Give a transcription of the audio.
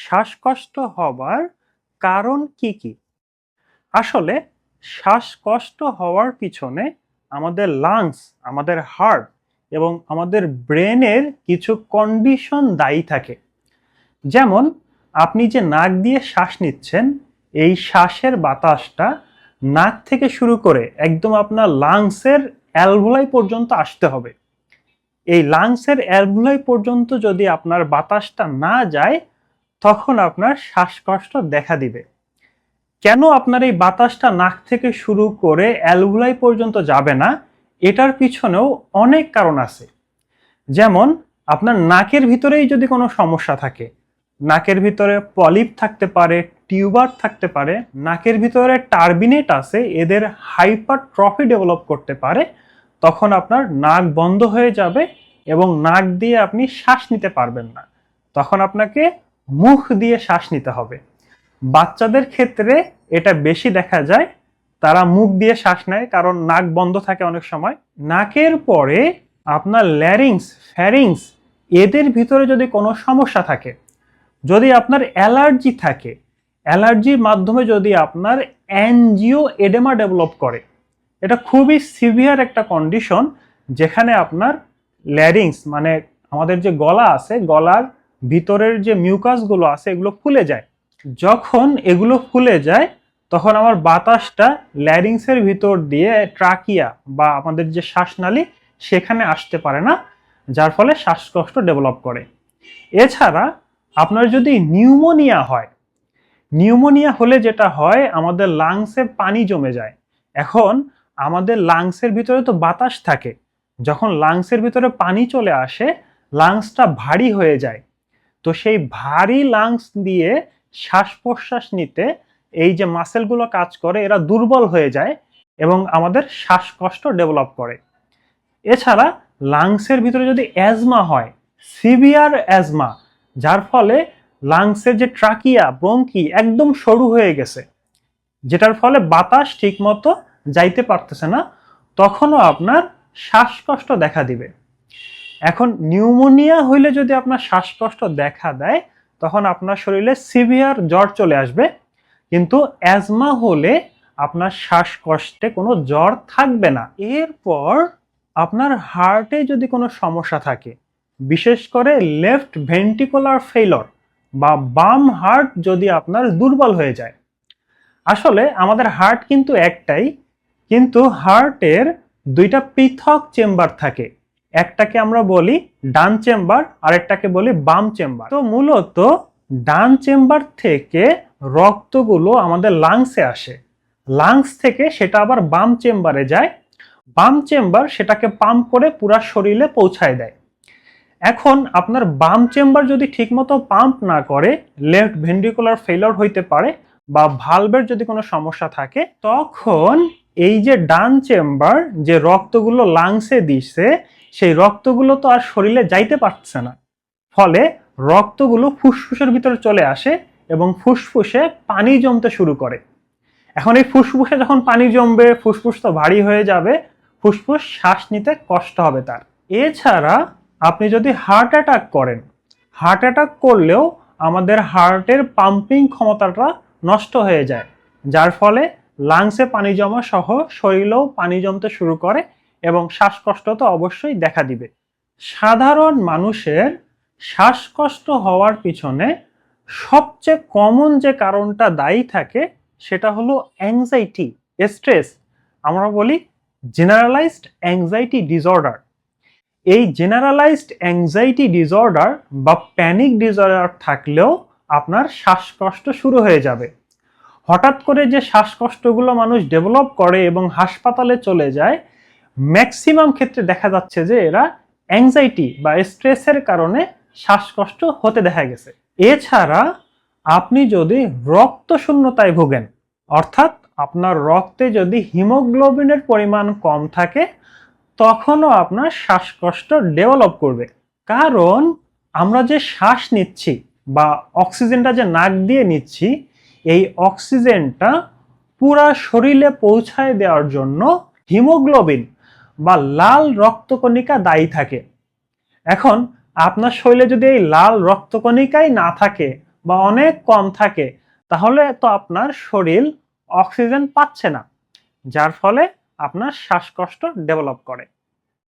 শ্বাসকষ্ট হবার কারণ কি কি? আসলে শ্বাসকষ্ট হওয়ার পিছনে আমাদের লাংস, আমাদের হার্ট এবং আমাদের ব্রেনের কিছু কন্ডিশন দায়ী থাকে। যেমন আপনি যে নাক দিয়ে শ্বাস নিচ্ছেন, এই শ্বাসের বাতাসটা নাক থেকে শুরু করে একদম আপনার লাংসের অ্যালভোলাই পর্যন্ত আসতে হবে। এই লাংসের অ্যালভোলাই পর্যন্ত যদি আপনার বাতাসটা না যায়, তখন আপনার শ্বাসকষ্ট দেখা দিবে। কেন আপনার এই বাতাসটা নাক থেকে শুরু করে অ্যালভোলাই পর্যন্ত যাবে না, এটার পিছনেও অনেক কারণ আছে। যেমন আপনার নাকের ভিতরেই যদি কোনো সমস্যা থাকে, নাকের ভিতরে পলিপ থাকতে পারে, টিউবার থাকতে পারে, নাকের ভিতরে টার্বিনেট আছে, এদের হাইপারট্রফি ডেভেলপ করতে পারে, তখন আপনার নাক বন্ধ হয়ে যাবে এবং নাক দিয়ে আপনি শ্বাস নিতে পারবেন না। তখন আপনাকে মুখ দিয়ে শ্বাস নিতে হবে। বাচ্চাদের ক্ষেত্রে এটা বেশি দেখা যায়, তারা মুখ দিয়ে শ্বাস নেয় কারণ নাক বন্ধ থাকে অনেক সময়। নাকের পরে আপনার ল্যারিংস, ফ্যারিংস, এদের ভিতরে যদি কোনো সমস্যা থাকে, যদি আপনার অ্যালার্জি থাকে, অ্যালার্জির মাধ্যমে যদি আপনার অ্যানজিও এডেমা ডেভেলপ করে, এটা খুবই সিভিয়ার একটা কন্ডিশন, যেখানে আপনার ল্যারিংস মানে আমাদের যে গলা আছে, গলার ভিতরের যে মিউকাসগুলো আছে এগুলো ফুলে যায়। যখন এগুলো ফুলে যায় তখন আমার বাতাসটা ল্যারিংসের ভিতর দিয়ে ট্রাকিয়া বা আমাদের যে শ্বাসনালী সেখানে আসতে পারে না, যার ফলে শ্বাসকষ্ট ডেভেলপ করে। এছাড়া আপনার যদি নিউমোনিয়া হয়, নিউমোনিয়া হলে যেটা হয়, আমাদের লাংসে পানি জমে যায়। এখন আমাদের লাংসের ভিতরে তো বাতাস থাকে, যখন লাংসের ভিতরে পানি চলে আসে লাংসটা ভারী হয়ে যায়। তো সেই ভারী লাংস দিয়ে শ্বাস প্রশ্বাস নিতে এই যে মাসেলগুলো কাজ করে, এরা দুর্বল হয়ে যায় এবং আমাদের শ্বাসকষ্ট ডেভেলপ করে। এছাড়া লাংসের ভিতরে যদি অ্যাজমা হয়, সিভিয়ার অ্যাজমা, যার ফলে লাংসের যে ট্রাকিয়া, ব্রঙ্কি একদম সরু হয়ে গেছে, যেটার ফলে বাতাস ঠিকমতো যাইতে পারতেছে না, তখনও আপনার শ্বাসকষ্ট দেখা দিবে। এখন নিউমোনিয়া হইলে যদি আপনার শ্বাসকষ্ট দেখা দেয়, তখন আপনার শরীরে সিভিয়ার জ্বর চলে আসবে। কিন্তু অ্যাজমা হলে আপনার শ্বাসকষ্টে কোনো জ্বর থাকবে না। এরপর আপনার হার্টে যদি কোনো সমস্যা থাকে, বিশেষ করে লেফট ভেন্ট্রিকুলার ফেইলর বা বাম হার্ট যদি আপনার দুর্বল হয়ে যায়। আসলে আমাদের হার্ট কিন্তু একটাই, কিন্তু হার্টের দুইটা পৃথক চেম্বার থাকে। একটাকে আমরা বলি ডান চেম্বার, আরেকটাকে বলি বাম চেম্বার। তো মূলত ডান চেম্বার থেকে রক্তগুলো আমাদের লাংসে আসে, লাংস থেকে সেটা আবার বাম চেম্বারে যায়, বাম চেম্বার সেটাকে পাম্প করে পুরা শরীরে পৌঁছায় দেয়। এখন আপনার বাম চেম্বার যদি ঠিকমতো পাম্প না করে, লেফট ভেন্ট্রিকুলার ফেইলিওর হইতে পারে বা ভালভের যদি কোনো সমস্যা থাকে, তখন এই যে ডান চেম্বার যে রক্তগুলো লাংসে দিচ্ছে, সেই রক্তগুলো তো আর শরীরে যাইতে পারছে না, ফলে রক্তগুলো ফুসফুসের ভিতরে চলে আসে এবং ফুসফুসে পানি জমতে শুরু করে। এখন এই ফুসফুসে যখন পানি জমবে, ফুসফুস তো ভারী হয়ে যাবে, ফুসফুস শ্বাস নিতে কষ্ট হবে তার। এছাড়া আপনি যদি হার্ট অ্যাটাক করেন, হার্ট অ্যাটাক করলেও আমাদের হার্টের পাম্পিং ক্ষমতাটা নষ্ট হয়ে যায়, যার ফলে লাংসে পানি জমা সহ শরীরেও পানি জমতে শুরু করে এবং শ্বাসকষ্ট তো অবশ্যই দেখা দিবে। সাধারণ মানুষের শ্বাসকষ্ট হওয়ার পিছনে সবচেয়ে কমন যে কারণটা দায়ী থাকে, সেটা হলো অ্যাংজাইটি, স্ট্রেস। আমরা বলি জেনারেলাইজড অ্যাংজাইটি ডিসঅর্ডার। এই জেনারেলাইজড অ্যাংজাইটি ডিসঅর্ডার বা প্যানিক ডিসঅর্ডার থাকলেও আপনার শ্বাসকষ্ট শুরু হয়ে যাবে। হঠাৎ করে যে শ্বাসকষ্টগুলো মানুষ ডেভেলপ করে এবং হাসপাতালে চলে যায়, ম্যাক্সিমাম ক্ষেত্রে দেখা যাচ্ছে যে এরা অ্যাংজাইটি বা স্ট্রেসের কারণে শ্বাসকষ্ট হতে দেখা গেছে। এছাড়া আপনি যদি রক্ত শূন্যতায় ভোগেন, অর্থাৎ আপনার রক্তে যদি হিমোগ্লোবিনের পরিমাণ কম থাকে, তখনও আপনার শ্বাসকষ্ট ডেভেলপ করবে। কারণ আমরা যে শ্বাস নিচ্ছি বা অক্সিজেনটা যে নাক দিয়ে নিচ্ছি, এই অক্সিজেনটা পুরা শরীরে পৌঁছায় দেওয়ার জন্য হিমোগ্লোবিন বা লাল রক্তকণিকা দায়ী থাকে। এখন আপনার শরীরে যদি এই লাল রক্তকণিকাই না থাকে বা অনেক কম থাকে, তাহলে তো আপনার শরীর অক্সিজেন পাচ্ছে না, যার ফলে আপনার শ্বাসকষ্ট ডেভেলপ করে।